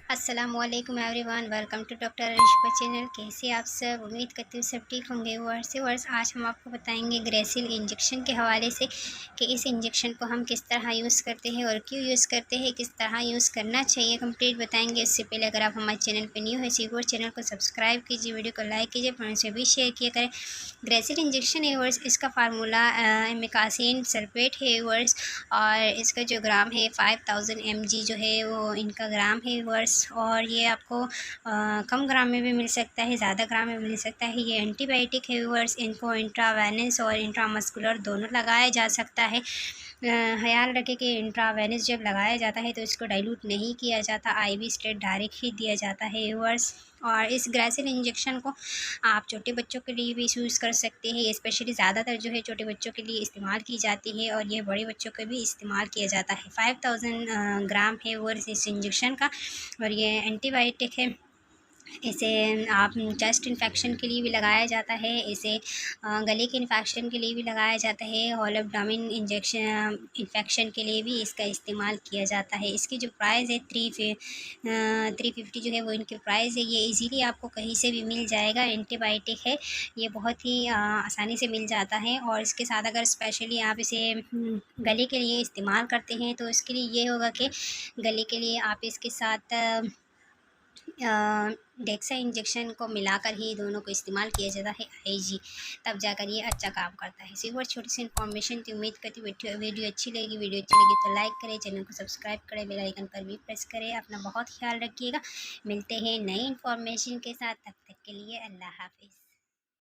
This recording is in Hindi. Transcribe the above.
अस्सलामुअलैकुम everyone, welcome to doctor Arisha channel. कैसे आप सब? उम्मीद करती हूँ सब ठीक होंगे। वर्स आज हम आपको बताएंगे ग्रेसिल इंजेक्शन के हवाले से कि इस इंजेक्शन को हम किस तरह यूज़ करते हैं और क्यों यूज़ करते हैं, किस तरह यूज़ करना चाहिए, कंप्लीट बताएंगे। इससे पहले अगर आप हमारे चैनल पर न्यू है सीवर चैनल को सब्सक्राइब कीजिए, वीडियो को लाइक कीजिए, फ्रेंड्स से भी शेयर किया करें। ग्रेसिल इंजेक्शन है वर्स, इसका फार्मूला एमिकासिन सल्फेट है वर्स, और इसका जो ग्राम है 5000 mg जो है वो इनका ग्राम है वर्स। और ये आपको कम ग्राम में भी मिल सकता है, ज़्यादा ग्राम में मिल सकता है। ये एंटीबायोटिक है वर्स, इनको इंट्रावेनस और इंट्रामस्कुलर दोनों लगाया जा सकता है। ख्याल रखें कि इंट्रावेनस जब लगाया जाता है तो इसको डाइल्यूट नहीं किया जाता, आईवी स्ट्रेट डायरेक्ट ही दिया जाता है वर्स। और इस ग्रेसिल इंजेक्शन को आप छोटे बच्चों के लिए भी यूज़ कर सकते हैं, स्पेशली ज़्यादातर जो है छोटे बच्चों के लिए इस्तेमाल की जाती है, और ये बड़े बच्चों के भी इस्तेमाल किया जाता है। 5000 ग्राम है वर्स इस इंजेक्शन का, और ये एंटीबायोटिक है। इसे आप चेस्ट इन्फेक्शन के लिए भी लगाया जाता है, इसे गले के इन्फेक्शन के लिए भी लगाया जाता है, होल एब्डोमेन इंजेक्शन इन्फेक्शन के लिए भी इसका इस्तेमाल किया जाता है। इसकी जो प्राइस है 350 जो है वो इनकी प्राइस है। ये इजीली आपको कहीं से भी मिल जाएगा, एंटीबायोटिक है, ये बहुत ही आसानी से मिल जाता है। और इसके साथ अगर स्पेशली आप इसे गले के लिए इस्तेमाल करते हैं तो इसके लिए ये होगा कि गले के लिए आप इसके साथ डेक्सा इंजेक्शन को मिलाकर ही दोनों को इस्तेमाल किया जाता है, आईजी, तब जाकर ये अच्छा काम करता है। सिर्फ और छोटी सी इन्फॉर्मेशन थी, उम्मीद करती हूँ वीडियो अच्छी लगी। वीडियो अच्छी लगी तो लाइक करें, चैनल को सब्सक्राइब करें, बेल आइकन पर भी प्रेस करें। अपना बहुत ख्याल रखिएगा। मिलते हैं नई इन्फॉर्मेशन के साथ, तब तक के लिए अल्लाह हाफिज़।